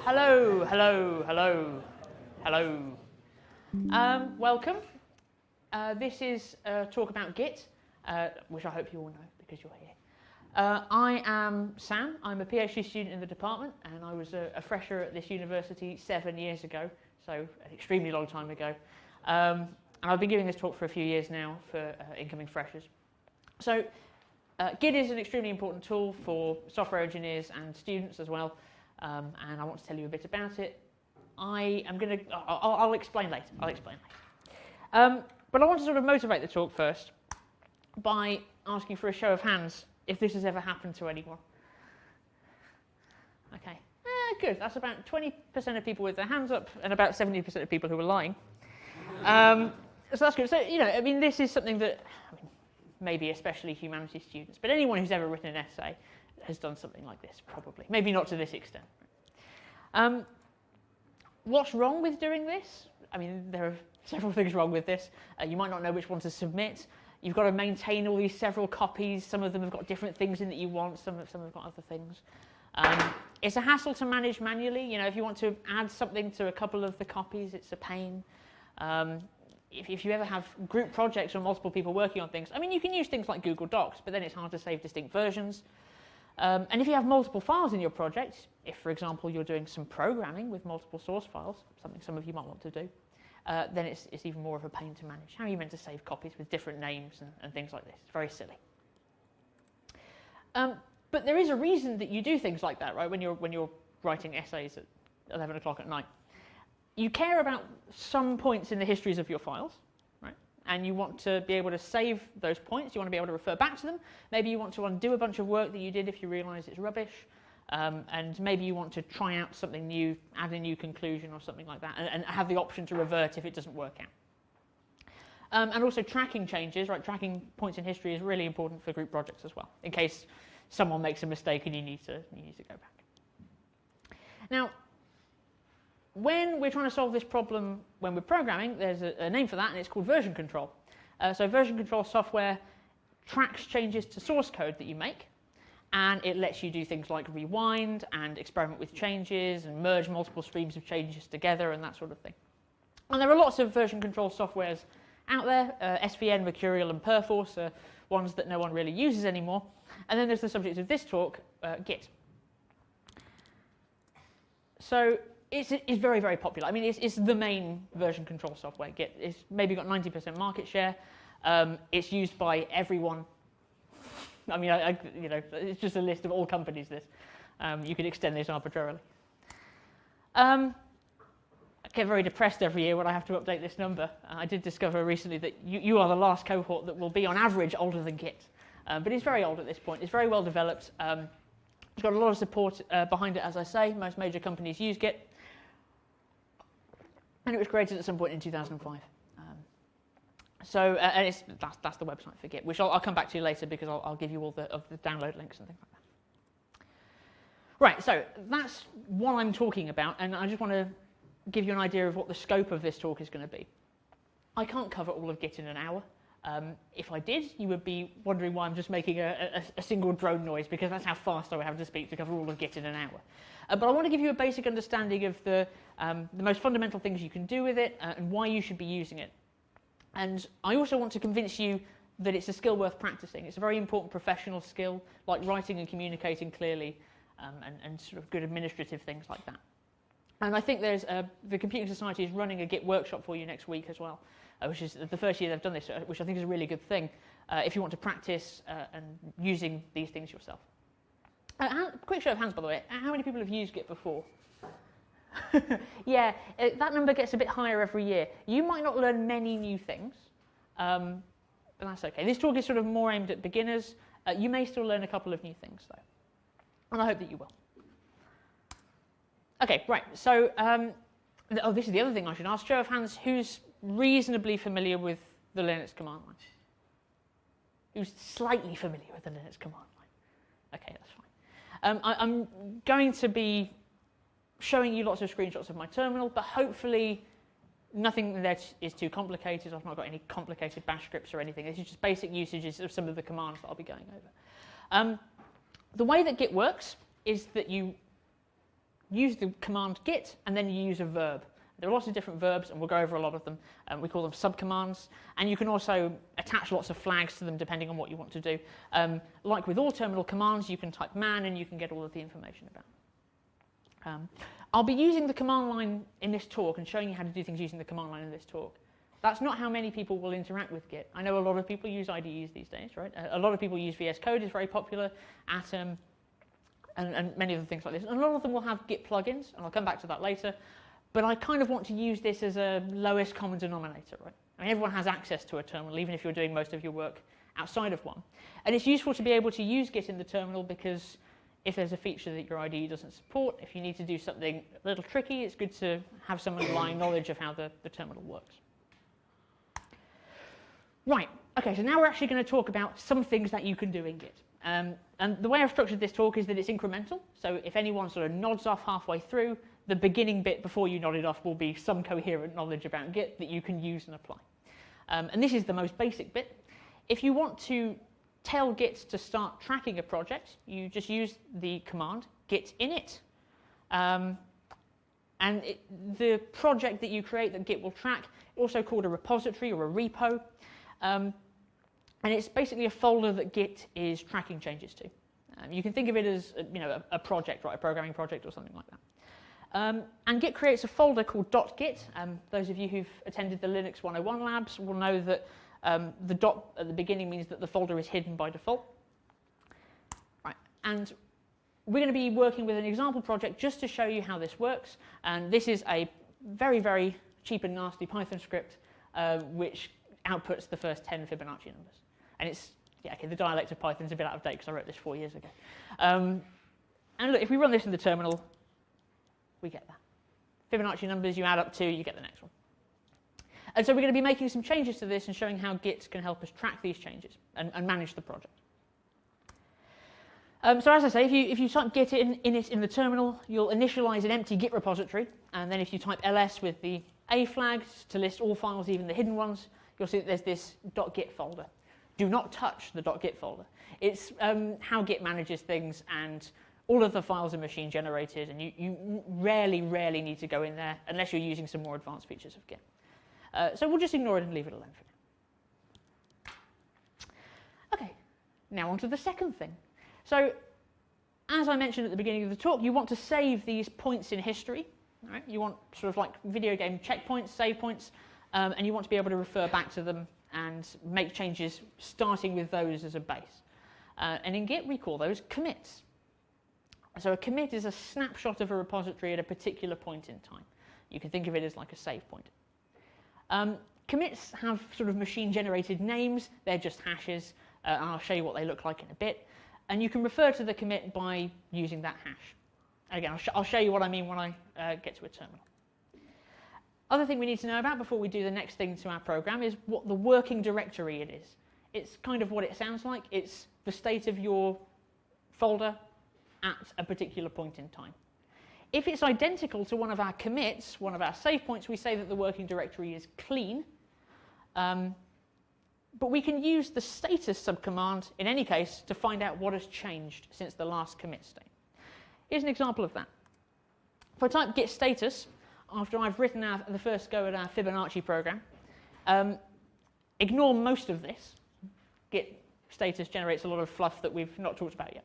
Hello, hello, hello, hello. Welcome. This is a talk about Git, which I hope you all know because you're here. I am Sam. I'm a PhD student in the department, and I was a fresher at this university 7 years ago, so an extremely long time ago. And I've been giving this talk for a few years now for incoming freshers. So Git is an extremely important tool for software engineers and students as well, and I want to tell you a bit about it. I'll explain later. But I want to sort of motivate the talk first by asking for a show of hands if this has ever happened to anyone. Okay, good. That's about 20% of people with their hands up and about 70% of people who are lying. So that's good. So, this is something that, maybe especially humanities students, but anyone who's ever written an essay has done something like this, probably. Maybe not to this extent. What's wrong with doing this? There are several things wrong with this. You might not know which one to submit. You've got to maintain all these several copies. Some of them have got different things in that you want. Some have got other things. It's a hassle to manage manually. If you want to add something to a couple of the copies, it's a pain. If you ever have group projects or multiple people working on things, you can use things like Google Docs, but then it's hard to save distinct versions. And if you have multiple files in your project, if, for example, you're doing some programming with multiple source files, something some of you might want to do, then it's even more of a pain to manage. How are you meant to save copies with different names and things like this? It's very silly. But there is a reason that you do things like that, right? When you're writing essays at 11 o'clock at night. You care about some points in the histories of your files, right? And you want to be able to save those points. You want to be able to refer back to them. Maybe you want to undo a bunch of work that you did if you realize it's rubbish. And maybe you want to try out something new, add a new conclusion or something like that, and have the option to revert if it doesn't work out. And also tracking changes, right? Tracking points in history is really important for group projects as well, in case someone makes a mistake and you need to go back. Now, when we're trying to solve this problem when we're programming, there's a name for that, and it's called version control. So version control software tracks changes to source code that you make, and it lets you do things like rewind and experiment with changes and merge multiple streams of changes together and that sort of thing. And there are lots of version control softwares out there. SVN, Mercurial, and Perforce are ones that no one really uses anymore. And then there's the subject of this talk, Git. So it's very, very popular. It's the main version control software. Git is maybe got 90% market share. It's used by everyone. It's just a list of all companies. This you could extend this arbitrarily. I get very depressed every year when I have to update this number. I did discover recently that you are the last cohort that will be, on average, older than Git. But it's very old at this point. It's very well developed. It's got a lot of support behind it, as I say. Most major companies use Git. And it was created at some point in 2005. And that's the website for Git, which I'll come back to later because I'll give you all the download links and things like that. Right, so that's what I'm talking about, and I just want to give you an idea of what the scope of this talk is going to be. I can't cover all of Git in an hour. If I did, you would be wondering why I'm just making a single drone noise, because that's how fast I would have to speak to cover all of Git in an hour. But I want to give you a basic understanding of the most fundamental things you can do with it and why you should be using it. And I also want to convince you that it's a skill worth practicing. It's a very important professional skill, like writing and communicating clearly, and sort of good administrative things like that. And I think there's the Computing Society is running a Git workshop for you next week as well, which is the first year they've done this, which I think is a really good thing if you want to practice and using these things yourself. Quick show of hands, by the way. How many people have used Git before? Yeah, that number gets a bit higher every year. You might not learn many new things, but that's okay. This talk is sort of more aimed at beginners. You may still learn a couple of new things, though, and I hope that you will. Okay, right, so, this is the other thing I should ask. Show of hands, who's reasonably familiar with the Linux command line? Who's slightly familiar with the Linux command line? Okay, that's fine. I'm going to be showing you lots of screenshots of my terminal, but hopefully nothing there is too complicated. I've not got any complicated bash scripts or anything. This is just basic usages of some of the commands that I'll be going over. The way that Git works is that you use the command git, and then you use a verb. There are lots of different verbs, and we'll go over a lot of them. We call them subcommands, and you can also attach lots of flags to them depending on what you want to do. Like with all terminal commands, you can type man, and you can get all of the information about it. I'll be using the command line in this talk and showing you how to do things using the command line in this talk. That's not how many people will interact with Git. I know a lot of people use IDEs these days, right? A lot of people use VS Code, it's very popular, Atom, and many other things like this. And a lot of them will have Git plugins, and I'll come back to that later. But I kind of want to use this as a lowest common denominator, right? I mean, everyone has access to a terminal, even if you're doing most of your work outside of one. And it's useful to be able to use Git in the terminal because if there's a feature that your IDE doesn't support, if you need to do something a little tricky, it's good to have some underlying knowledge of how the terminal works. Right, okay, so now we're actually going to talk about some things that you can do in Git. And the way I've structured this talk is that it's incremental. So if anyone sort of nods off halfway through, the beginning bit before you nod it off will be some coherent knowledge about Git that you can use and apply. And this is the most basic bit. If you want to tell Git to start tracking a project, you just use the command git init. The project that you create that Git will track, also called a repository or a repo. And it's basically a folder that Git is tracking changes to. You can think of it as a project, right? A programming project or something like that. And Git creates a folder called .git. Those of you who've attended the Linux 101 labs will know that the dot at the beginning means that the folder is hidden by default. Right. And we're going to be working with an example project just to show you how this works. And this is a very, very cheap and nasty Python script which outputs the first 10 Fibonacci numbers. And it's, yeah, okay, the dialect of Python is a bit out of date because I wrote this 4 years ago. And look, if we run this in the terminal, we get that. Fibonacci numbers, you add up 2, you get the next one. And so we're going to be making some changes to this and showing how Git can help us track these changes and manage the project. So as I say, if you type git init in the terminal, you'll initialize an empty Git repository. And then if you type ls with the A flags to list all files, even the hidden ones, you'll see that there's this .git folder. Do not touch the .git folder. It's how Git manages things, and all of the files are machine generated, and you rarely need to go in there unless you're using some more advanced features of Git. So we'll just ignore it and leave it alone for now. Okay, now on to the second thing. So as I mentioned at the beginning of the talk, you want to save these points in history. Right? You want sort of like video game checkpoints, save points, and you want to be able to refer back to them and make changes starting with those as a base. And in Git, we call those commits. So a commit is a snapshot of a repository at a particular point in time. You can think of it as like a save point. Commits have sort of machine-generated names. They're just hashes, and I'll show you what they look like in a bit. And you can refer to the commit by using that hash. Again, I'll show you what I mean when I get to a terminal. Other thing we need to know about before we do the next thing to our program is what the working directory it is. It's kind of what it sounds like. It's the state of your folder at a particular point in time. If it's identical to one of our commits, one of our save points, we say that the working directory is clean. But we can use the status subcommand in any case to find out what has changed since the last commit state. Here's an example of that. If I type git status, after I've written the first go at our Fibonacci program, ignore most of this. Git status generates a lot of fluff that we've not talked about yet.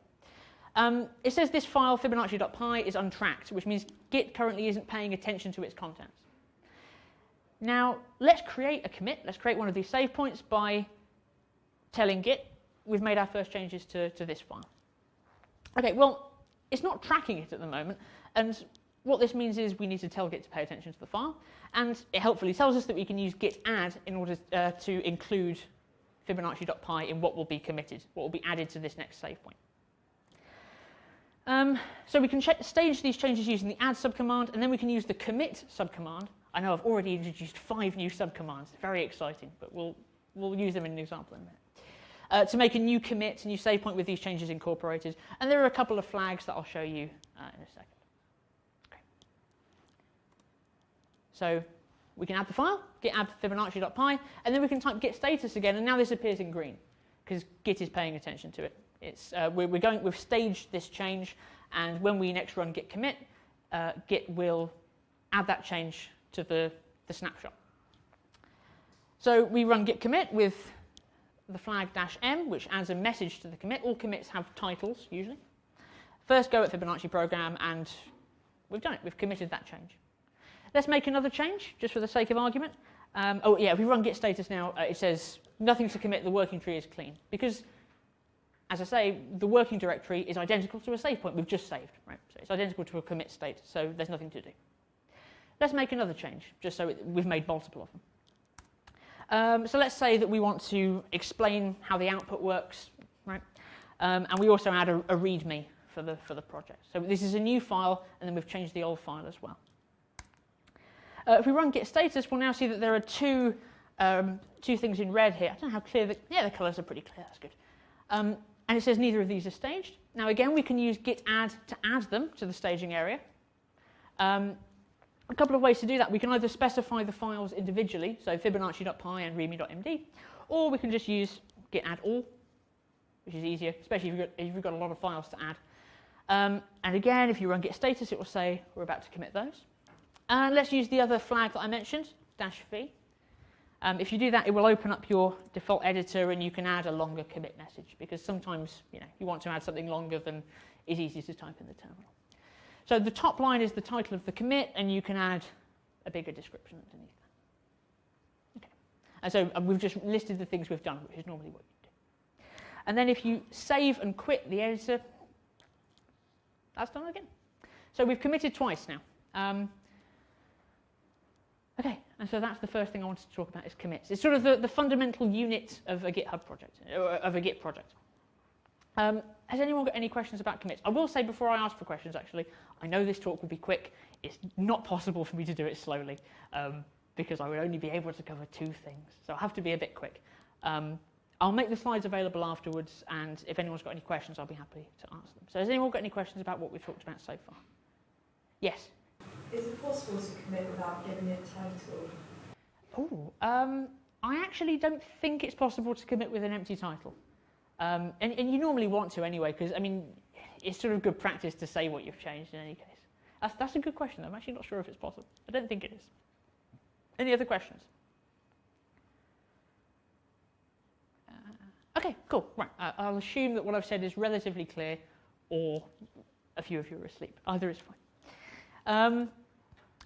It says this file, Fibonacci.py, is untracked, which means Git currently isn't paying attention to its contents. Now, let's create a commit. Let's create one of these save points by telling Git we've made our first changes to this file. Okay, well, it's not tracking it at the moment, and what this means is we need to tell Git to pay attention to the file, and it helpfully tells us that we can use git add in order to include Fibonacci.py in what will be committed, what will be added to this next save point. So we can stage these changes using the add subcommand, and then we can use the commit subcommand. I know I've already introduced 5 new subcommands. Very exciting, but we'll use them in an example in a minute. To make a new commit, a new save point with these changes incorporated. And there are a couple of flags that I'll show you in a second. Okay. So we can add the file, git add Fibonacci.py, and then we can type git status again, and now this appears in green because Git is paying attention to it. It's, we've staged this change, and when we next run git commit, Git will add that change to the snapshot. So we run git commit with the flag -m, which adds a message to the commit. All commits have titles, usually. First go at Fibonacci program, and we've done it. We've committed that change. Let's make another change, just for the sake of argument. Oh yeah, if we run git status now, it says nothing to commit, the working tree is clean. Because, as I say, the working directory is identical to a save point we've just saved, right? So it's identical to a commit state, so there's nothing to do. Let's make another change, just so we've made multiple of them. So let's say that we want to explain how the output works, right? And we also add a README for the project. So this is a new file, and then we've changed the old file as well. If we run git status, we'll now see that there are two things in red here. I don't know how clear the colours are pretty clear. That's good. And it says neither of these are staged. Now again, we can use git add to add them to the staging area. A couple of ways to do that. We can either specify the files individually, so Fibonacci.py and readme.md, or we can just use git add all, which is easier, especially if you've got a lot of files to add. And again, if you run git status, it will say we're about to commit those. And let's use the other flag that I mentioned, -v. If you do that, it will open up your default editor, and you can add a longer commit message, because sometimes you want to add something longer than is easy to type in the terminal. So the top line is the title of the commit, and you can add a bigger description underneath that. Okay. And so we've just listed the things we've done, which is normally what you do. And then if you save and quit the editor, that's done again. So we've committed twice now. Okay, and so that's the first thing I wanted to talk about is commits. It's sort of the fundamental unit of a GitHub project, or of a Git project. Has anyone got any questions about commits? I will say before I ask for questions, actually, I know this talk will be quick. It's not possible for me to do it slowly, because I would only be able to cover 2 things. So I'll have to be a bit quick. I'll make the slides available afterwards, and if anyone's got any questions, I'll be happy to answer them. So has anyone got any questions about what we've talked about so far? Yes? Is it possible to commit without giving it a title? Oh, I actually don't think it's possible to commit with an empty title. And you normally want to anyway, because, I mean, it's sort of good practice to say what you've changed in any case. That's a good question, though. I'm actually not sure if it's possible. I don't think it is. Any other questions? Okay, cool. Right, I'll assume that what I've said is relatively clear, or a few of you are asleep. Either is fine.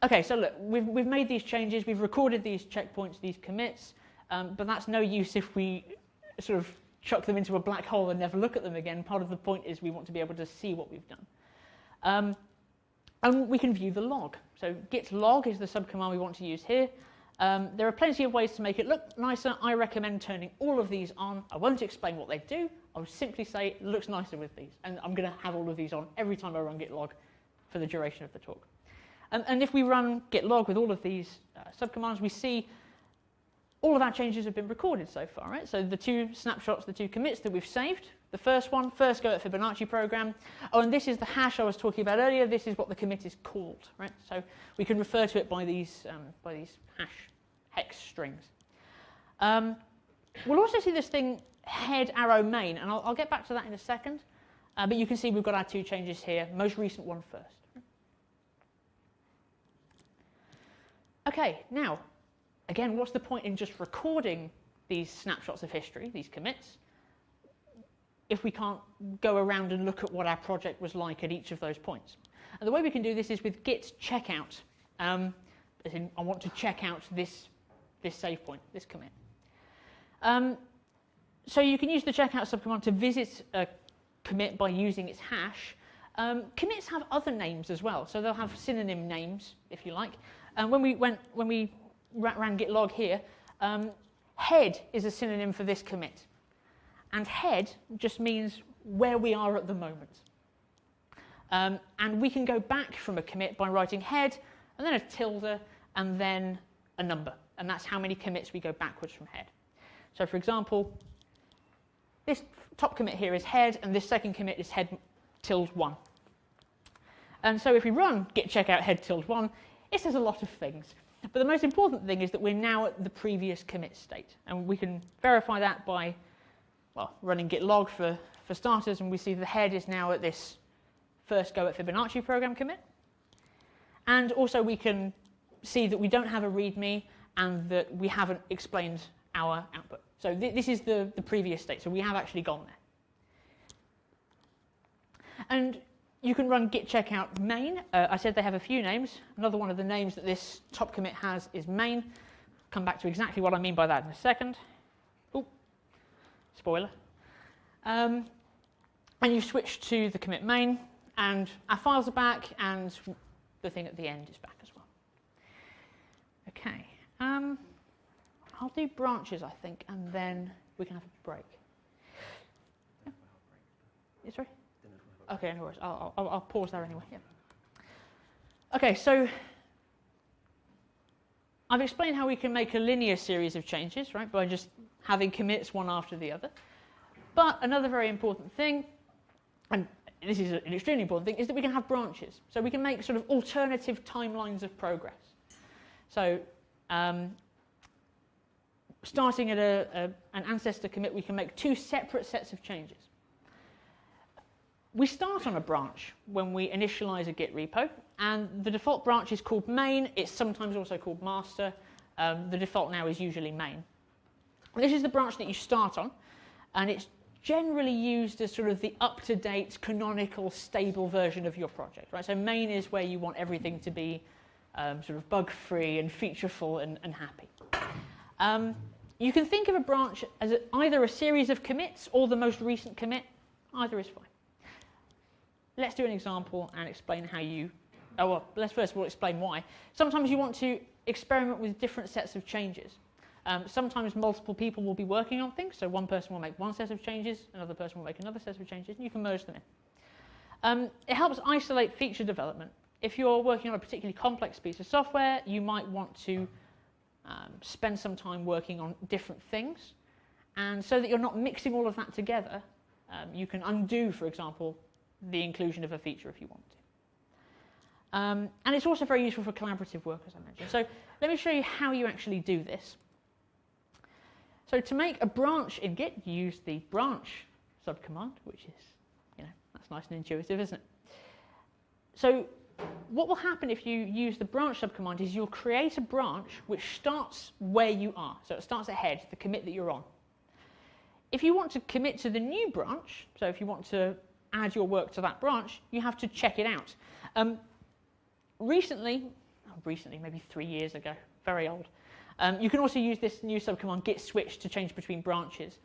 Okay, so look, we've made these changes. We've recorded these checkpoints, these commits, but that's no use if we sort of chuck them into a black hole and never look at them again. Part of the point is we want to be able to see what we've done. And we can view the log. So git log is the subcommand we want to use here. There are plenty of ways to make it look nicer. I recommend turning all of these on. I won't explain what they do. I'll simply say it looks nicer with these. And I'm going to have all of these on every time I run git log for the duration of the talk. And if we run git log with all of these subcommands, we see all of our changes have been recorded so far, right? So the 2 snapshots, the 2 commits that we've saved. The first one, first go at Fibonacci program. Oh, and this is the hash I was talking about earlier. This is what the commit is called, right? So we can refer to it by these hash hex strings. We'll also see this thing head arrow main, and I'll get back to that in a second. But you can see we've got our 2 changes here. Most recent one first. Okay, now, again, what's the point in just recording these snapshots of history, these commits, if we can't go around and look at what our project was like at each of those points? And the way we can do this is with git checkout. As in, I want to check out this save point, this commit. So you can use the checkout subcommand to visit a commit by using its hash. Commits have other names as well, so they'll have synonym names, if you like. And when we ran git log here, head is a synonym for this commit. And head just means where we are at the moment. And we can go back from a commit by writing head, and then a tilde, and then a number. And that's how many commits we go backwards from head. So for example, this top commit here is head, and this second commit is head tilde1. And so if we run git checkout head tilde1, it says a lot of things. But the most important thing is that we're now at the previous commit state. And we can verify that by, well, running git log for starters, and we see the head is now at this first go at Fibonacci program commit. And also we can see that we don't have a README and that we haven't explained our output. So this is the previous state, so we have actually gone there. And you can run git checkout main. I said they have a few names. Another one of the names that this top commit has is main. Come back to exactly what I mean by that in a second. Ooh, spoiler. And you've switched to the commit main, and our files are back, and the thing at the end is back as well. Okay. I'll do branches, I think, and then we can have a break. Yeah. Sorry? Okay, no worries. I'll pause there anyway. Yeah. Okay, so I've explained how we can make a linear series of changes, right, by just having commits one after the other. But another very important thing, and this is an extremely important thing, is that we can have branches. So we can make sort of alternative timelines of progress. So starting at an ancestor commit, we can make two separate sets of changes. We start on a branch when we initialize a Git repo, and the default branch is called main. It's sometimes also called master. The default now is usually main. This is the branch that you start on, and it's generally used as sort of the up-to-date, canonical, stable version of your project. Right? So main is where you want everything to be sort of bug-free and featureful and happy. You can think of a branch as either a series of commits or the most recent commit. Either is fine. Let's do an example and explain how you... Oh, well, let's first of all explain why. Sometimes you want to experiment with different sets of changes. Sometimes multiple people will be working on things, so one person will make one set of changes, another person will make another set of changes, and you can merge them in. It helps isolate feature development. If you're working on a particularly complex piece of software, you might want to spend some time working on different things, and so that you're not mixing all of that together, you can undo, for example, the inclusion of a feature if you want to. And it's also very useful for collaborative work, as I mentioned. So let me show you how you actually do this. So to make a branch in Git, you use the branch subcommand, which is, that's nice and intuitive, isn't it? So what will happen if you use the branch subcommand is you'll create a branch which starts where you are. So it starts ahead, the commit that you're on. If you want to commit to the new branch, so if you want to add your work to that branch, you have to check it out. Recently, maybe 3 years ago, very old, you can also use this new subcommand git switch to change between branches.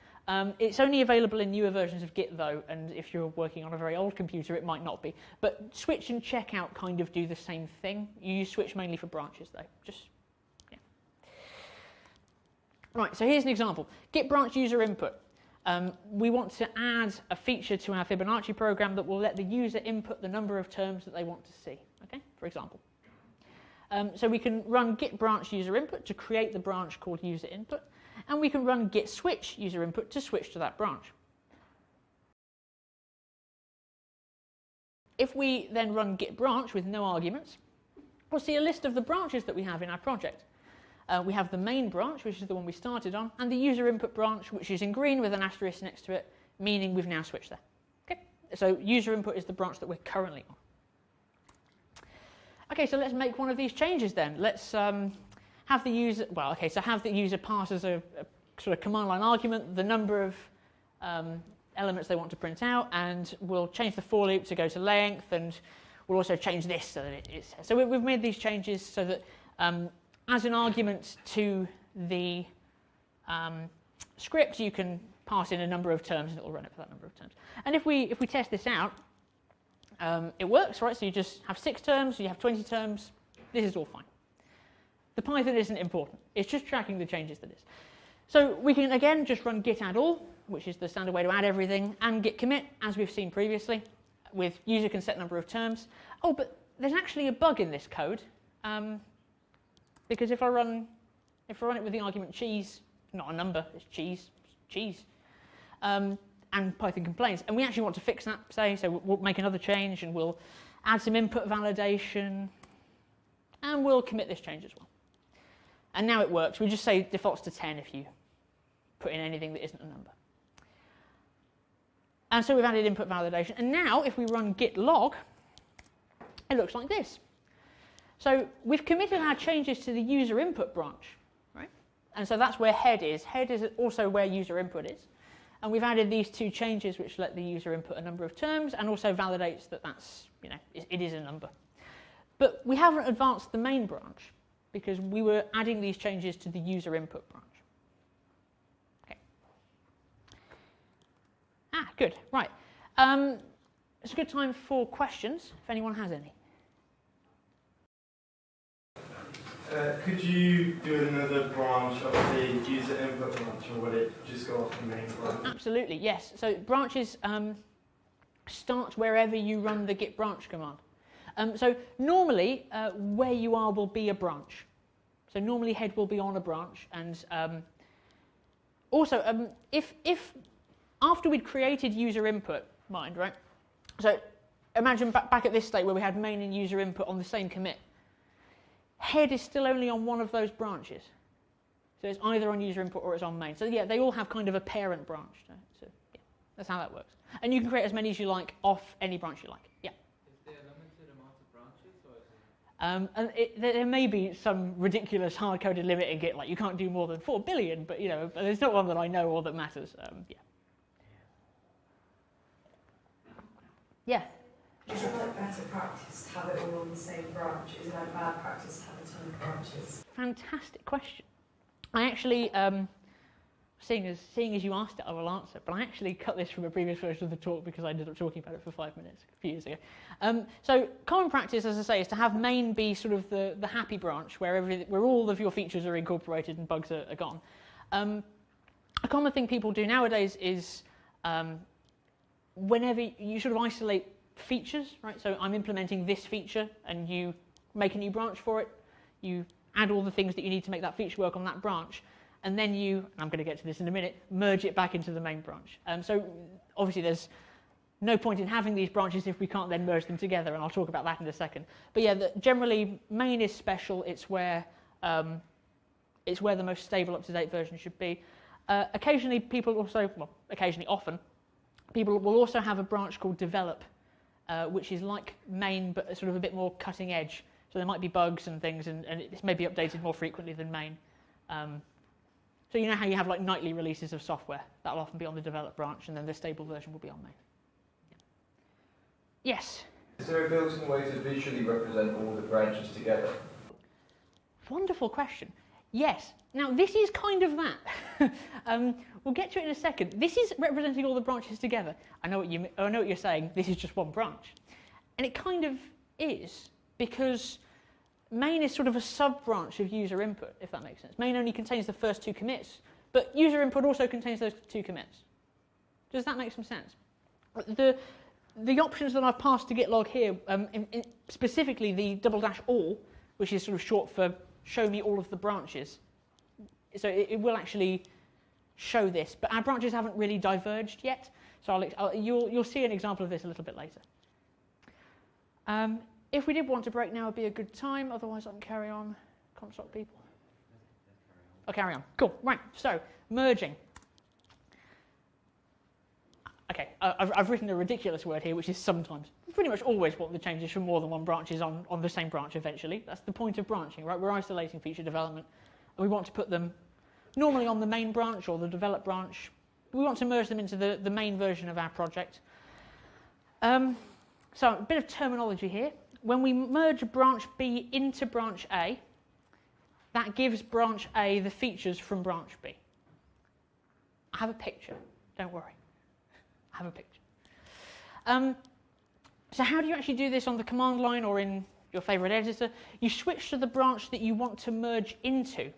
It's only available in newer versions of Git though, and if you're working on a very old computer it might not be. But switch and checkout kind of do the same thing. You use switch mainly for branches though. Yeah. Right, so here's an example. Git branch user input. We want to add a feature to our Fibonacci program that will let the user input the number of terms that they want to see, okay, for example. So we can run git branch user input to create the branch called user input, and we can run git switch user input to switch to that branch. If we then run git branch with no arguments, we'll see a list of the branches that we have in our project. We have the main branch, which is the one we started on, and the user input branch, which is in green with an asterisk next to it, meaning we've now switched there. Okay? So user input is the branch that we're currently on. Okay, so let's make one of these changes then. Let's have the user, have the user pass as a sort of command line argument the number of elements they want to print out, and we'll change the for loop to go to length, and we'll also change this so that it's... So we've made these changes so that as an argument to the script, you can pass in a number of terms and it will run it for that number of terms. And if we test this out, it works, right? So you just have 6 terms, you have 20 terms, this is all fine. The Python isn't important, it's just tracking the changes that is. So we can again just run git add all, which is the standard way to add everything, and git commit, as we've seen previously, with user can set number of terms. Oh, but there's actually a bug in this code, because if I run it with the argument cheese, not a number, it's cheese. And Python complains, and we actually want to fix that, so we'll make another change and we'll add some input validation and we'll commit this change as well. And now it works. We just say defaults to 10 if you put in anything that isn't a number. And so we've added input validation, and now if we run git log, it looks like this. So we've committed our changes to the user input branch, right? And so that's where head is. Head is also where user input is. And we've added these two changes which let the user input a number of terms and also validates that that's, it is a number. But we haven't advanced the main branch because we were adding these changes to the user input branch. Okay. Good. Right. It's a good time for questions, if anyone has any. Could you do another branch of the user input branch, or would it just go off the main branch? Absolutely, yes. So branches start wherever you run the git branch command. So normally, where you are will be a branch. So normally head will be on a branch. And also, if after we'd created user input, mind, right? So imagine back at this state where we had main and user input on the same commit. Head is still only on one of those branches. So it's either on user input or it's on main. So yeah, they all have kind of a parent branch. So yeah, that's how that works. And you can create as many as you like off any branch you like. Yeah. Is there a limited amount of branches? Or is and there may be some ridiculous hard-coded limit in Git, like you can't do more than 4 billion, but there's not one that I know or that matters. Yeah. Yeah. Is it like better practice to have it all on the same branch? Is it like bad practice to have a ton of branches? Fantastic question. I actually, seeing as you asked it, I will answer, but I actually cut this from a previous version of the talk because I ended up talking about it for 5 minutes a few years ago. So common practice, as I say, is to have main be sort of the happy branch where all of your features are incorporated and bugs are gone. A common thing people do nowadays is whenever you sort of isolate features, right? So I'm implementing this feature and you make a new branch for it, you add all the things that you need to make that feature work on that branch, and then you, and I'm going to get to this in a minute, merge it back into the main branch. So obviously there's no point in having these branches if we can't then merge them together, and I'll talk about that in a second. But yeah, generally main is special. It's where the most stable, up-to-date version should be. Occasionally people also, well, occasionally often, people will also have a branch called develop, which is like main but sort of a bit more cutting edge. So there might be bugs and things, and it's maybe updated more frequently than main. So you know how you have like nightly releases of software? That'll often be on the develop branch, and then the stable version will be on main. Yeah. Yes? Is there a built-in way to visually represent all the branches together? Wonderful question. Yes. Now this is kind of that. We'll get to it in a second. This is representing all the branches together. I know what you're saying. This is just one branch, and it kind of is because main is sort of a sub-branch of user input, if that makes sense. Main only contains the first 2 commits, but user input also contains those 2 commits. Does that make some sense? The options that I've passed to Git log here, specifically the --all, which is sort of short for show me all of the branches. So it will actually show this, but our branches haven't really diverged yet. So you'll see an example of this a little bit later. If we did want to break now, would be a good time. Otherwise, I can carry on. Can't stop people. I'll carry on. Cool. Right. So merging. Okay. I've written a ridiculous word here, which is sometimes. We pretty much always want the changes from more than one branch is on the same branch eventually. That's the point of branching, right? We're isolating feature development, and we want to put them normally on the main branch or the develop branch. We want to merge them into the main version of our project. So a bit of terminology here. When we merge branch B into branch A, that gives branch A the features from branch B. I have a picture, don't worry. I have a picture. So how do you actually do this on the command line or in your favorite editor? You switch to the branch that you want to merge into.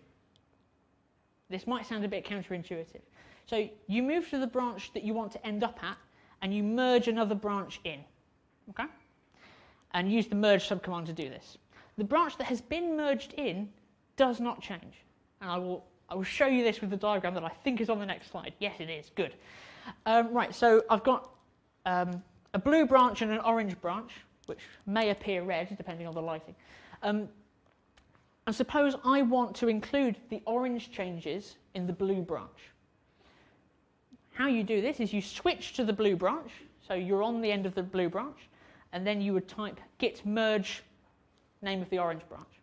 This might sound a bit counterintuitive. So you move to the branch that you want to end up at, and you merge another branch in. Okay? And use the merge subcommand to do this. The branch that has been merged in does not change. And I will show you this with the diagram that I think is on the next slide. Yes, it is. Good. Right, so I've got a blue branch and an orange branch, which may appear red, depending on the lighting. And suppose I want to include the orange changes in the blue branch. How you do this is you switch to the blue branch, so you're on the end of the blue branch, and then you would type git merge name of the orange branch.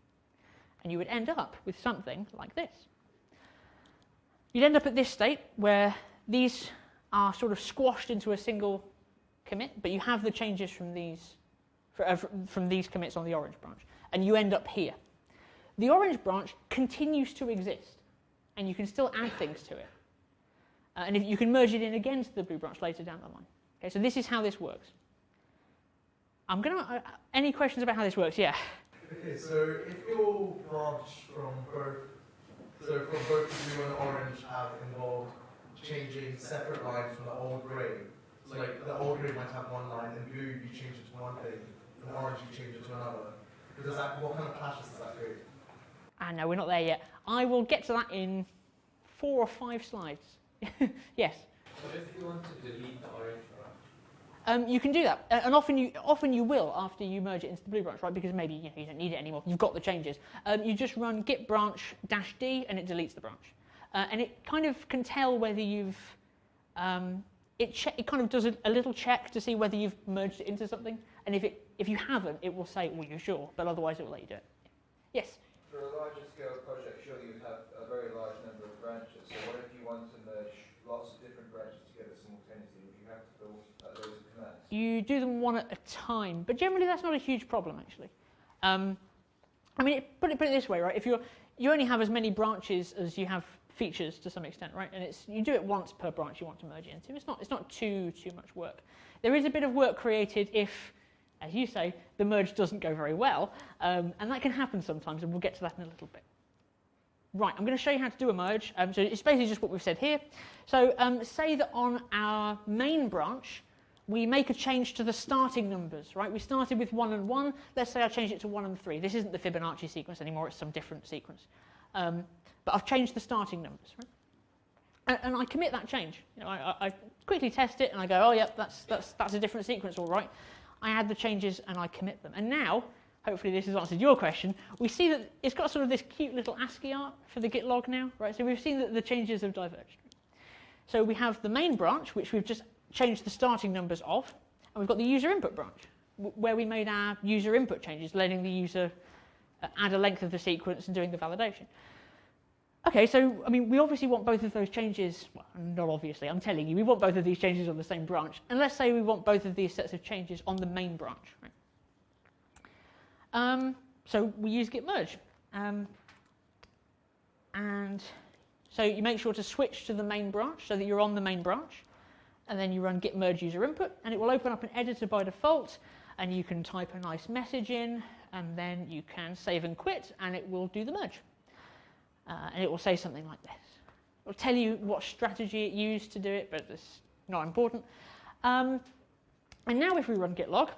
And you would end up with something like this. You'd end up at this state where these are sort of squashed into a single commit, but you have the changes from these commits on the orange branch, and you end up here. The orange branch continues to exist, and you can still add things to it. And if you can merge it in again to the blue branch later down the line. Okay, so this is how this works. I'm going to, any questions about how this works? Yeah. Okay, so if your branch from both blue and orange have involved changing separate lines from the old grade, so like the old grade might have one line, and blue you change it to one thing, and orange you change it to another. What kind of clashes does that create? No, we're not there yet. I will get to that in 4 or 5 slides. Yes? So if you want to delete the orange branch? You can do that, and often you will after you merge it into the blue branch, right? Because maybe you don't need it anymore. You've got the changes. You just run git branch -d and it deletes the branch, and it kind of can tell whether you've it kind of does a little check to see whether you've merged it into something, and if you haven't, it will say, well, you're sure, but otherwise it will let you do it. Yes. For a larger scale project, surely you'd have a very large number of branches. So what if you want to merge lots of different branches together simultaneously? Would you have to build loads of commands? You do them one at a time, but generally that's not a huge problem actually. I mean, put it this way, right? If you only have as many branches as you have features to some extent, right? And you do it once per branch you want to merge it into. It's not too much work. There is a bit of work created if, as you say, the merge doesn't go very well, and that can happen sometimes, and we'll get to that in a little bit. Right, I'm going to show you how to do a merge. So it's basically just what we've said here. So say that on our main branch, we make a change to the starting numbers, right? We started with 1 and 1. Let's say I change it to 1 and 3. This isn't the Fibonacci sequence anymore. It's some different sequence. But I've changed the starting numbers, right? And I commit that change. You know, I quickly test it, and I go, oh, yeah, that's a different sequence, all right. I add the changes, and I commit them. And now, hopefully this has answered your question, we see that it's got sort of this cute little ASCII art for the Git log now, right? So we've seen that the changes have diverged. So we have the main branch, which we've just changed the starting numbers of, and we've got the user input branch, where we made our user input changes, letting the user add a length of the sequence and doing the validation. Okay, so, I mean, we obviously want both of those changes, well, not obviously, I'm telling you, we want both of these changes on the same branch, and let's say we want both of these sets of changes on the main branch, right? So we use Git Merge. And so you make sure to switch to the main branch so that you're on the main branch, and then you run Git Merge user input, and it will open up an editor by default, and you can type a nice message in, and then you can save and quit, and it will do the merge. And it will say something like this. It will tell you what strategy it used to do it, but it's not important. And now if we run git log,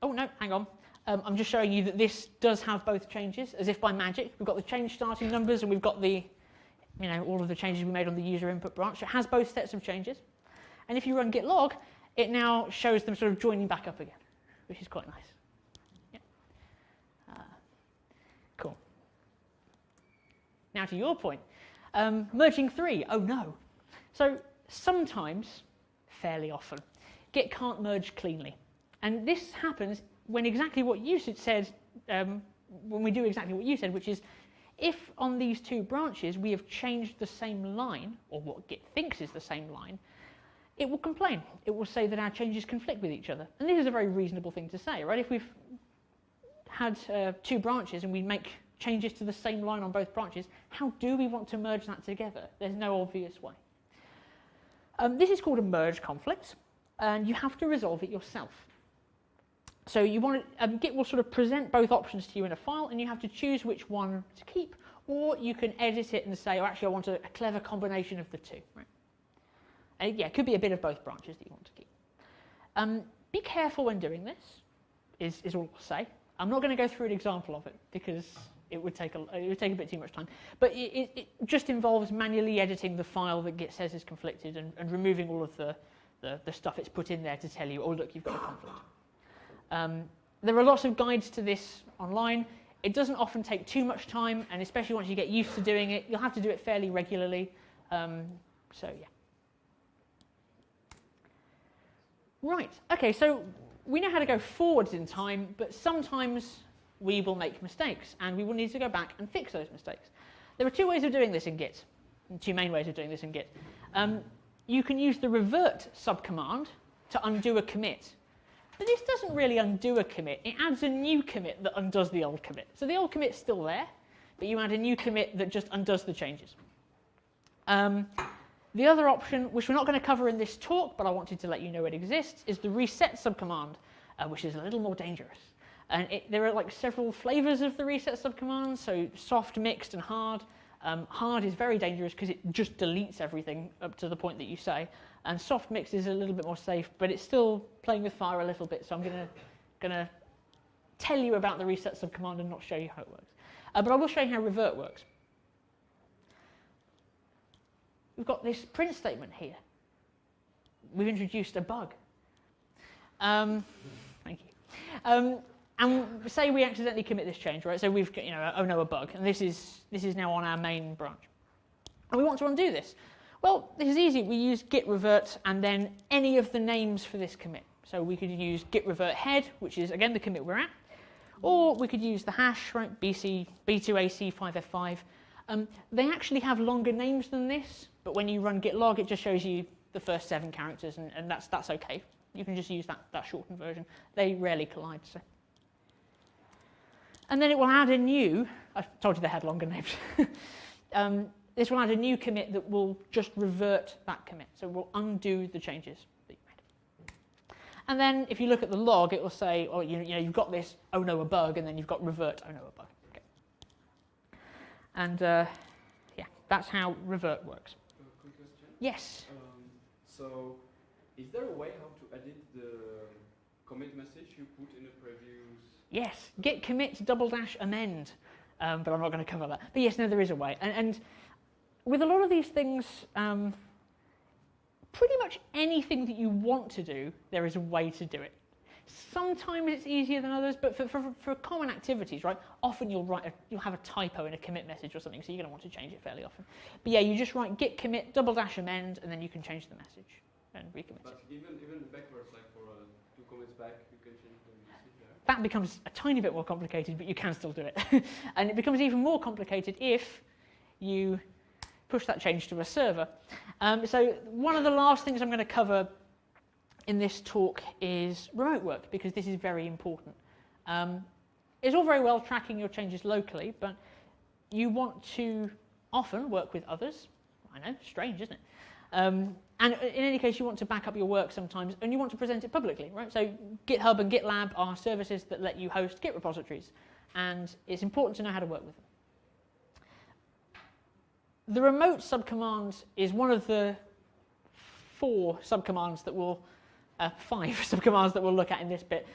oh no, hang on. I'm just showing you that this does have both changes, as if by magic. We've got the change starting numbers, and we've got the, all of the changes we made on the user input branch. It has both sets of changes. And if you run git log, it now shows them sort of joining back up again, which is quite nice. Yeah. Cool. Now to your point, merging 3, oh no. So sometimes, fairly often, Git can't merge cleanly. And this happens when exactly what you said, when we do exactly what you said, which is if on these 2 branches we have changed the same line, or what Git thinks is the same line, it will complain. It will say that our changes conflict with each other. And this is a very reasonable thing to say, right? If we've had 2 branches and we make changes to the same line on both branches, how do we want to merge that together? There's no obvious way. This is called a merge conflict, and you have to resolve it yourself. So you want to, Git will sort of present both options to you in a file, and you have to choose which one to keep, or you can edit it and say, oh, actually, I want a clever combination of the 2. Right? And yeah, it could be a bit of both branches that you want to keep. Be careful when doing this, is all I'll say. I'm not going to go through an example of it, because it would take a bit too much time. But it just involves manually editing the file that Git says is conflicted and removing all of the stuff it's put in there to tell you, oh, look, you've got a conflict. There are lots of guides to this online. It doesn't often take too much time, and especially once you get used to doing it, you'll have to do it fairly regularly. So, yeah. Right, okay, so we know how to go forwards in time, but sometimes we will make mistakes, and we will need to go back and fix those mistakes. There are two ways of doing this in Git, two main ways of doing this in Git. You can use the revert subcommand to undo a commit. But this doesn't really undo a commit. It adds a new commit that undoes the old commit. So the old commit's still there, but you add a new commit that just undoes the changes. The other option, which we're not going to cover in this talk, but I wanted to let you know it exists, is the reset subcommand, which is a little more dangerous. And there are like several flavors of the reset subcommand, so soft, mixed, and hard. Hard is very dangerous because it just deletes everything up to the point that you say. And soft mix is a little bit more safe, but it's still playing with fire a little bit, so I'm gonna tell you about the reset subcommand and not show you how it works. But I will show you how revert works. We've got this print statement here. We've introduced a bug. Thank you. And say we accidentally commit this change, right? So we've got, oh no, a bug, and this is now on our main branch. And we want to undo this. Well, this is easy. We use Git Revert and then any of the names for this commit. So we could use Git Revert head, which is again the commit we're at, or we could use the hash, right? B2AC5F5. They actually have longer names than this, but when you run Git log, it just shows you the first 7 characters, and that's okay. You can just use that shortened version. They rarely collide. So. And then it will add a new, I told you they had longer names. This will add a new commit that will just revert that commit. So it will undo the changes that you made. And then if you look at the log, it will say, oh, you've got this, oh no, a bug, and then you've got revert, oh no, a bug. Okay. And yeah, that's how revert works. Quick question. Yes? So, is there a way how to edit the commit message you put in the previous? Yes, git commit --amend, but I'm not going to cover that. But yes, no, there is a way. And with a lot of these things, pretty much anything that you want to do, there is a way to do it. Sometimes it's easier than others, but for common activities, right? Often you'll have a typo in a commit message or something, so you're going to want to change it fairly often. But yeah, you just write git commit --amend, and then you can change the message and recommit but it. Even backwards, like for 2 commits back, you can change the message there. That becomes a tiny bit more complicated, but you can still do it. And it becomes even more complicated if you push that change to a server. So one of the last things I'm going to cover in this talk is remote work, because this is very important. It's all very well tracking your changes locally, but you want to often work with others. I know, strange, isn't it? And in any case, you want to back up your work sometimes, and you want to present it publicly, right? So GitHub and GitLab are services that let you host Git repositories, and it's important to know how to work with them. The remote subcommand is one of the 5 subcommands that we'll look at in this bit.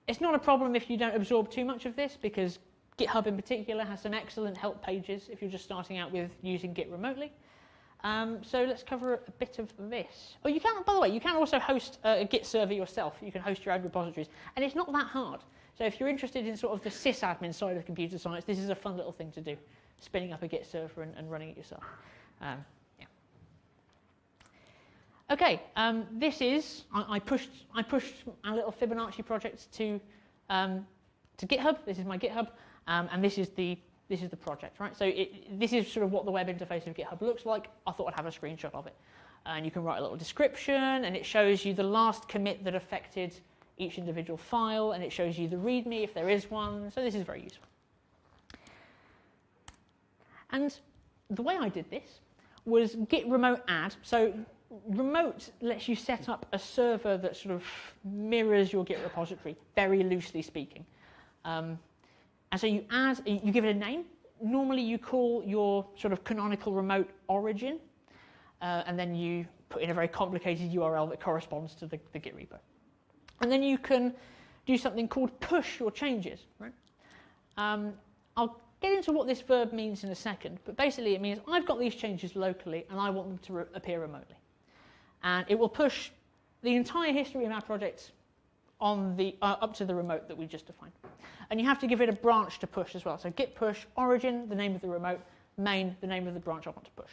It's not a problem if you don't absorb too much of this, because GitHub in particular has some excellent help pages if you're just starting out with using Git remotely. So let's cover a bit of this. Oh, you can, by the way, you can also host a Git server yourself. You can host your own repositories, and it's not that hard. So if you're interested in sort of the sysadmin side of computer science, this is a fun little thing to do, spinning up a Git server and running it yourself. Yeah. Okay, this is, I pushed our little Fibonacci project to GitHub. This is my GitHub, and this is the project, right? So this is sort of what the web interface of GitHub looks like. I thought I'd have a screenshot of it. And you can write a little description, and it shows you the last commit that affected each individual file, and it shows you the README if there is one. So this is very useful. And the way I did this was git remote add. So remote lets you set up a server that sort of mirrors your Git repository, very loosely speaking. And so you give it a name. Normally you call your sort of canonical remote origin, and then you put in a very complicated URL that corresponds to the Git repo. And then you can do something called push your changes, right? I'll get into what this verb means in a second, but basically it means I've got these changes locally and I want them to appear remotely. And it will push the entire history of our project on the up to the remote that we just defined. And you have to give it a branch to push as well. So git push origin, the name of the remote, main, the name of the branch I want to push.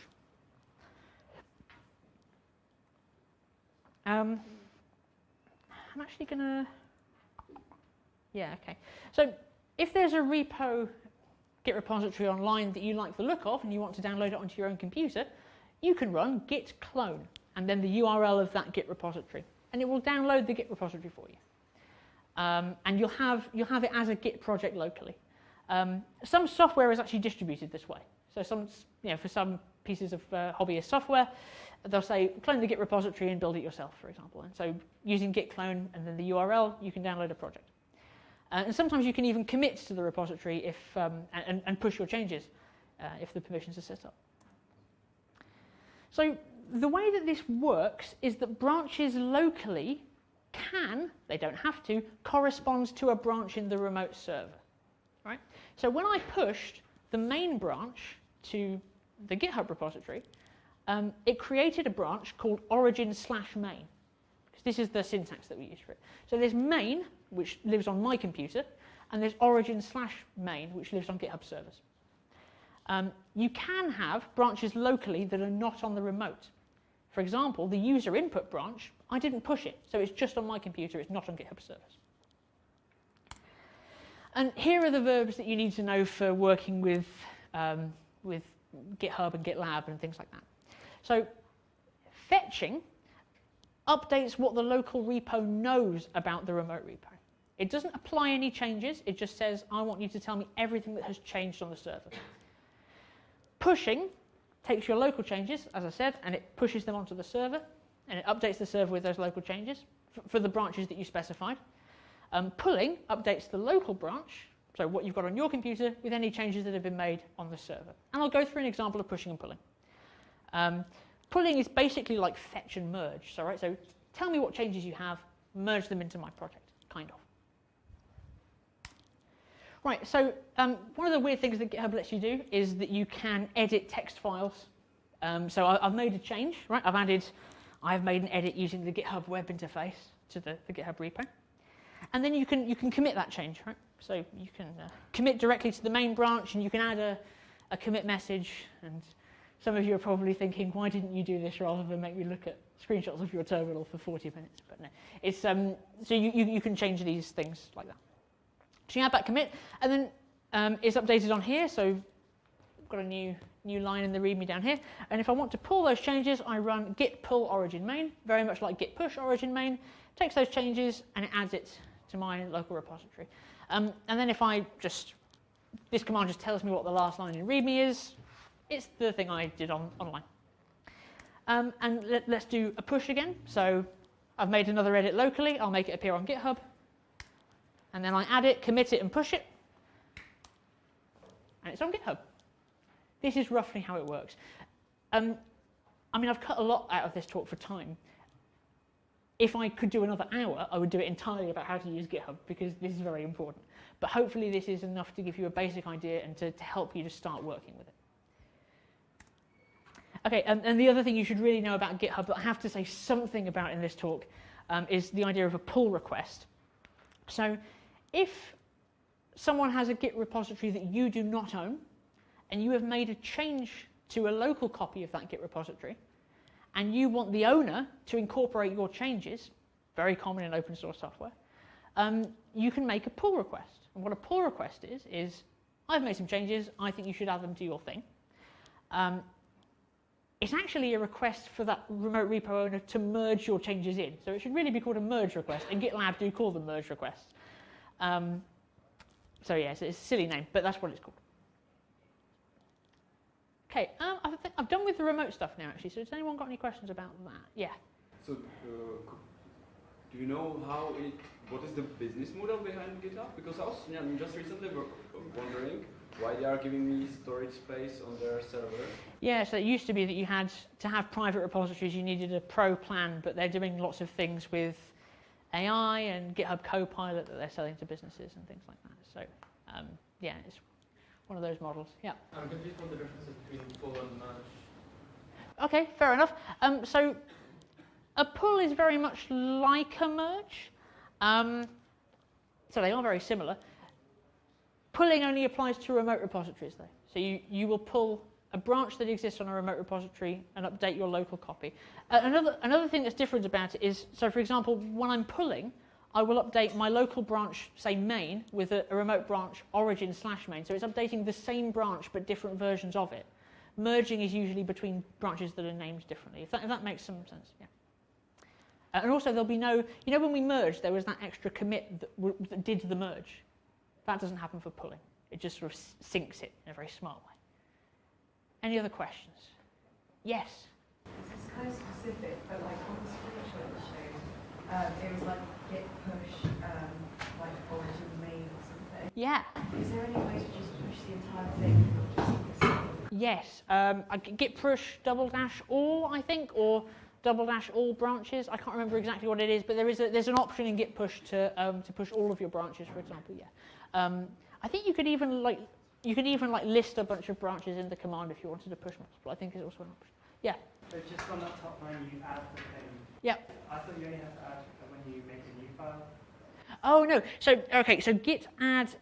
I'm actually going to Yeah, okay. So if there's a repo Git repository online that you like the look of and you want to download it onto your own computer, you can run git clone and then the URL of that Git repository, and it will download the Git repository for you. And you'll have it as a Git project locally. Some software is actually distributed this way. So for some pieces of hobbyist software, they'll say clone the Git repository and build it yourself, for example. And so using git clone and then the URL, you can download a project. And sometimes you can even commit to the repository if, and push your changes if the permissions are set up. So the way that this works is that branches locally can, they don't have to, correspond to a branch in the remote server. Right? So when I pushed the main branch to the GitHub repository, it created a branch called origin/main. Because this is the syntax that we use for it. So there's main, which lives on my computer, and there's origin/main, which lives on GitHub servers. You can have branches locally that are not on the remote. For example, the user input branch, I didn't push it, so it's just on my computer, it's not on GitHub servers. And here are the verbs that you need to know for working with GitHub and GitLab and things like that. So fetching updates what the local repo knows about the remote repo. It doesn't apply any changes, it just says, I want you to tell me everything that has changed on the server. Pushing takes your local changes, as I said, and it pushes them onto the server, and it updates the server with those local changes for the branches that you specified. Pulling updates the local branch, so what you've got on your computer, with any changes that have been made on the server. And I'll go through an example of pushing and pulling. Pulling is basically like fetch and merge. So tell me what changes you have, merge them into my project, kind of. Right, so one of the weird things that GitHub lets you do is that you can edit text files. So I've made a change, right? I've made an edit using the GitHub web interface to the GitHub repo. And then you can commit that change, right? So you can commit directly to the main branch, and you can add a commit message. And some of you are probably thinking, why didn't you do this rather than make me look at screenshots of your terminal for 40 minutes? But no, it's so you can change these things like that. So you add that commit, and then it's updated on here. So I've got a new line in the README down here. And if I want to pull those changes, I run git pull origin main, very much like git push origin main. Takes those changes and it adds it to my local repository. And then if this command just tells me what the last line in README is, it's the thing I did online. And let's do a push again. So I've made another edit locally. I'll make it appear on GitHub. And then I add it, commit it, and push it. And it's on GitHub. This is roughly how it works. I mean, I've cut a lot out of this talk for time. If I could do another hour, I would do it entirely about how to use GitHub, because this is very important. But hopefully this is enough to give you a basic idea and to help you to start working with it. Okay, and the other thing you should really know about GitHub that I have to say something about in this talk is the idea of a pull request. So if someone has a Git repository that you do not own, and you have made a change to a local copy of that Git repository, and you want the owner to incorporate your changes, very common in open source software, you can make a pull request. And what a pull request is I've made some changes, I think you should add them to your thing. It's actually a request for that remote repo owner to merge your changes in. So it should really be called a merge request, and GitLab do call them merge requests. So yeah, it's a silly name, but that's what it's called. Okay, I think I've done with the remote stuff now, actually. So has anyone got any questions about that? Yeah. So, do you know what is the business model behind GitHub? Because I was just recently wondering why they are giving me storage space on their server. Yeah, so it used to be that you had to have private repositories, you needed a pro plan, but they're doing lots of things with AI and GitHub Copilot that they're selling to businesses and things like that. So, yeah, it's one of those models. Yeah. I'm confused on the differences between pull and merge. Okay, fair enough. So a pull is very much like a merge. So they are very similar. Pulling only applies to remote repositories, though. So you will pull a branch that exists on a remote repository and update your local copy. Another thing that's different about it is, so for example, when I'm pulling, I will update my local branch, say main, with a remote branch origin/main. So it's updating the same branch but different versions of it. Merging is usually between branches that are named differently, if that makes some sense. Yeah. And also there'll be no, you know when we merged, there was that extra commit that did the merge. That doesn't happen for pulling. It just sort of syncs it in a very smart way. Any other questions? Yes? This is kind of specific, but like on the screenshot it showed, it was like git push, like origin main or something. Yeah. Is there any way to just push the entire thing, not just this? Yes. Git push --all, I think, or --all branches. I can't remember exactly what it is, but there's an option in git push to push all of your branches, for example. Yeah. I think you could even list a bunch of branches in the command if you wanted to push multiple. I think is also an option. Yeah. So just on that top line, you add the thing. Yeah. I thought you only have to add when you make a new file. Oh no. So git add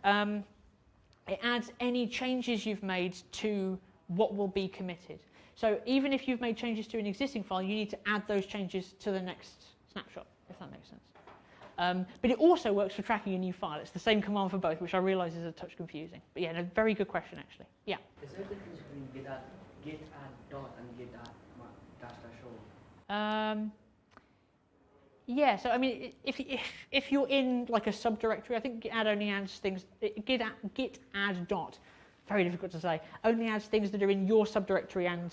it adds any changes you've made to what will be committed. So even if you've made changes to an existing file, you need to add those changes to the next snapshot, if that makes sense. But it also works for tracking a new file. It's the same command for both, which I realise is a touch confusing. But yeah, no, very good question actually. Yeah. Is there a difference between git add dot and git add dash all? Yeah. So I mean, if you're in like a subdirectory, I think git add only adds things. Git add dot, very difficult to say, only adds things that are in your subdirectory and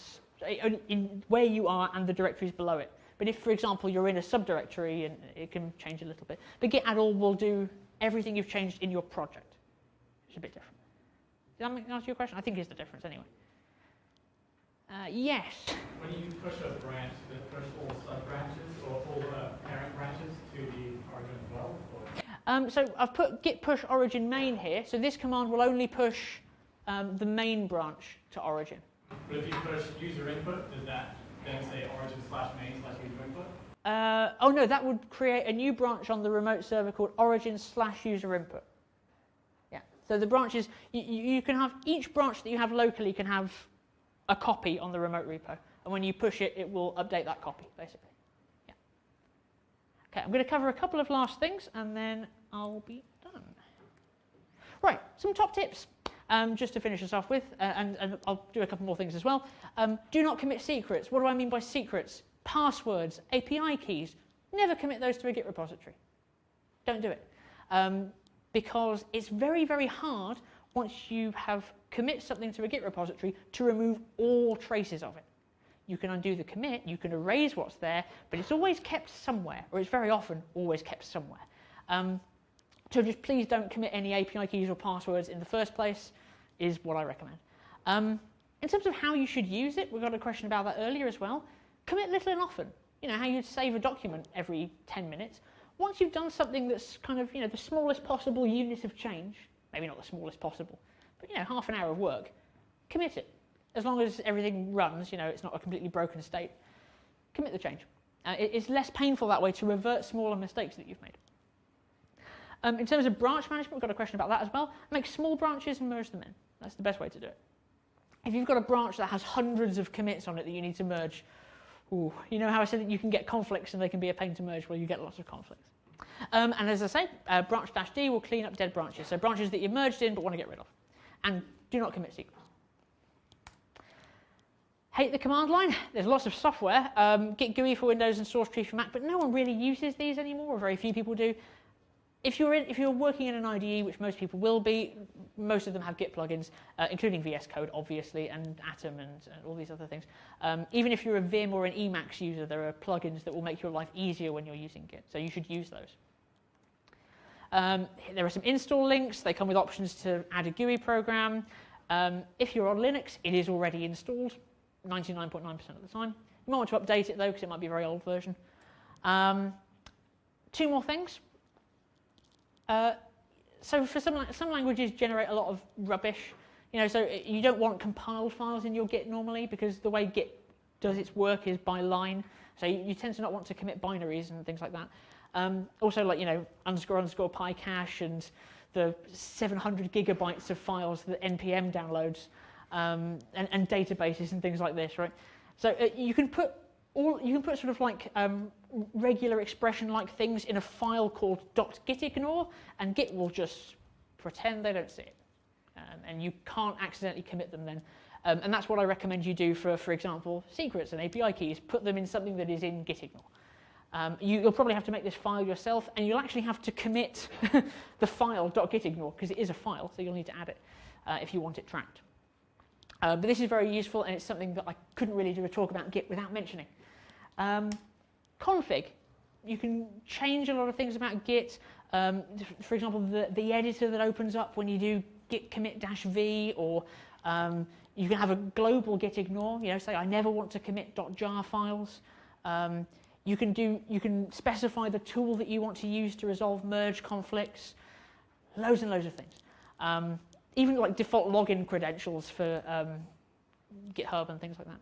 in where you are and the directories below it. But if, for example, you're in a subdirectory, and it can change a little bit. But git add all will do everything you've changed in your project. It's a bit different. Does that answer your question? I think it's the difference anyway. Yes. When you push a branch, does it push all sub-branches or all parent branches to the origin as well? Or? So I've put git push origin main here. So this command will only push the main branch to origin. But if you push user input, does that then say origin/main/user input? Oh no, that would create a new branch on the remote server called origin/user input. Yeah. So the branches, you can have, each branch that you have locally can have a copy on the remote repo. And when you push it, it will update that copy, basically. Yeah. Okay, I'm going to cover a couple of last things, and then I'll be done. Right, some top tips. Just to finish us off with, and I'll do a couple more things as well. Do not commit secrets. What do I mean by secrets? Passwords, API keys. Never commit those to a Git repository. Don't do it. Because it's very, very hard once you have commit something to a Git repository to remove all traces of it. You can undo the commit, you can erase what's there, but it's always kept somewhere, or it's very often always kept somewhere. So just please don't commit any API keys or passwords in the first place, is what I recommend. In terms of how you should use it, we got a question about that earlier as well. Commit little and often. You know, how you'd save a document every 10 minutes. Once you've done something that's kind of, the smallest possible unit of change, maybe not the smallest possible, but, half an hour of work, commit it. As long as everything runs, it's not a completely broken state, commit the change. It's less painful that way to revert smaller mistakes that you've made. In terms of branch management, we've got a question about that as well. Make small branches and merge them in. That's the best way to do it. If you've got a branch that has hundreds of commits on it that you need to merge, you know how I said that you can get conflicts and they can be a pain to merge? Well, you get lots of conflicts. And as I say, branch-d will clean up dead branches. So branches that you've merged in but want to get rid of. And do not commit secrets. Hate the command line? There's lots of software. Git GUI for Windows and SourceTree for Mac, but no one really uses these anymore, or very few people do. If you're working in an IDE, which most people will be, most of them have Git plugins, including VS Code, obviously, and Atom and all these other things. Even if you're a Vim or an Emacs user, there are plugins that will make your life easier when you're using Git, so you should use those. There are some install links. They come with options to add a GUI program. If you're on Linux, it is already installed, 99.9% of the time. You might want to update it, though, because it might be a very old version. Two more things. So for some languages generate a lot of rubbish. So you don't want compiled files in your Git normally, because the way Git does its work is by line. So you tend to not want to commit binaries and things like that. Also, like, __ PyCache and the 700 gigabytes of files that NPM downloads, and databases and things like this, right? So you can put you can put sort of like regular expression-like things in a file called .gitignore, and Git will just pretend they don't see it. And you can't accidentally commit them then. And that's what I recommend you do for example, secrets and API keys. Put them in something that is in gitignore. You'll probably have to make this file yourself, and you'll actually have to commit the file .gitignore, because it is a file, so you'll need to add it if you want it tracked. But this is very useful, and it's something that I couldn't really do a talk about Git without mentioning. Config. You can change a lot of things about Git. For example, the editor that opens up when you do git commit -v, or you can have a global gitignore. Say I never want to commit .jar files. You can specify the tool that you want to use to resolve merge conflicts. Loads and loads of things. Even like default login credentials for GitHub and things like that.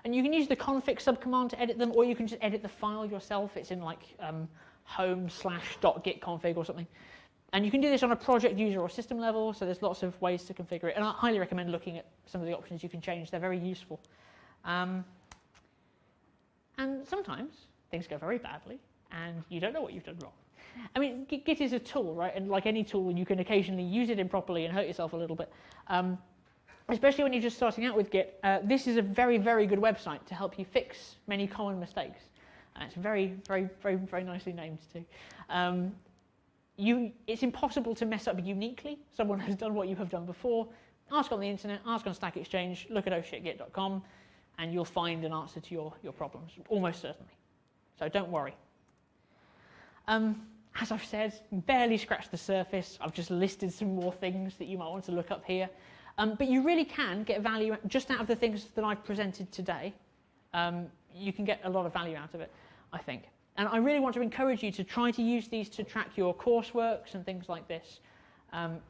And you can use the config subcommand to edit them, or you can just edit the file yourself. It's in like home/.gitconfig or something. And you can do this on a project, user, or system level, so there's lots of ways to configure it. And I highly recommend looking at some of the options you can change. They're very useful. And sometimes things go very badly, and you don't know what you've done wrong. I mean, Git is a tool, right? And like any tool, you can occasionally use it improperly and hurt yourself a little bit. Especially when you're just starting out with Git, this is a very, very good website to help you fix many common mistakes. It's very, very, very, very nicely named too. It's impossible to mess up uniquely. Someone has done what you have done before. Ask on the internet, ask on Stack Exchange, look at ohshitgit.com, and you'll find an answer to your problems, almost certainly. So don't worry. As I've said, barely scratched the surface. I've just listed some more things that you might want to look up here. But you really can get value just out of the things that I've presented today. You can get a lot of value out of it, I think. And I really want to encourage you to try to use these to track your courseworks and things like this.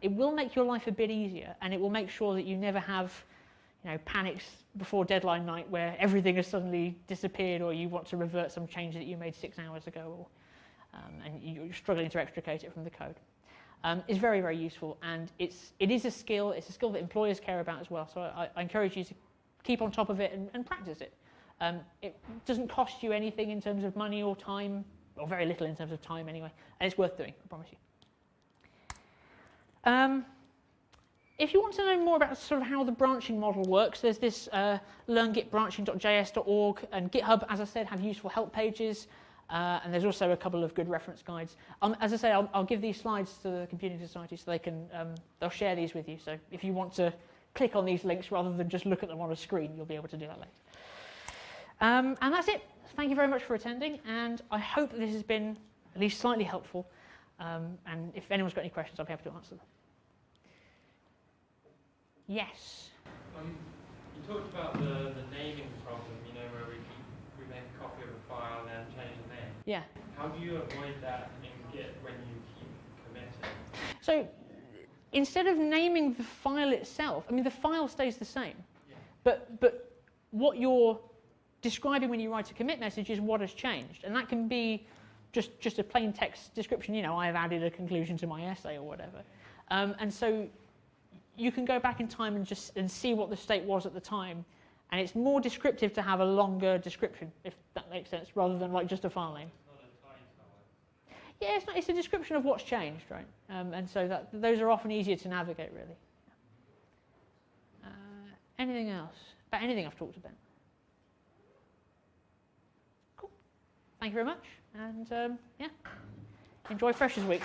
It will make your life a bit easier, and it will make sure that you never have panics before deadline night where everything has suddenly disappeared, or you want to revert some change that you made 6 hours ago, or, and you're struggling to extricate it from the code. It's very, very useful, and it is a skill. It's a skill that employers care about as well, so I encourage you to keep on top of it and practice it. It doesn't cost you anything in terms of money or time, or very little in terms of time anyway, and it's worth doing, I promise you. If you want to know more about sort of how the branching model works, there's this learngitbranching.js.org, and GitHub, as I said, have useful help pages, and there's also a couple of good reference guides. As I say, I'll give these slides to the Computing Society so they can they'll share these with you. So if you want to click on these links rather than just look at them on a screen, you'll be able to do that later. And that's it. Thank you very much for attending, and I hope that this has been at least slightly helpful. And if anyone's got any questions, I'll be happy to answer them. Yes? You talked about the naming problem, where we make a copy of a file and then change the name. Yeah. How do you avoid that in Git when you keep committing? So instead of naming the file itself, I mean, the file stays the same. Yeah. But what you're describing when you write a commit message is what has changed. And that can be just a plain text description, I have added a conclusion to my essay or whatever. And so you can go back in time and see what the state was at the time. And it's more descriptive to have a longer description, if that makes sense, rather than like just a file name. It's not a title. Yeah, it's a description of what's changed, right? And so those are often easier to navigate, really. Anything else? About anything I've talked about? Cool. Thank you very much. And yeah, enjoy Freshers Week.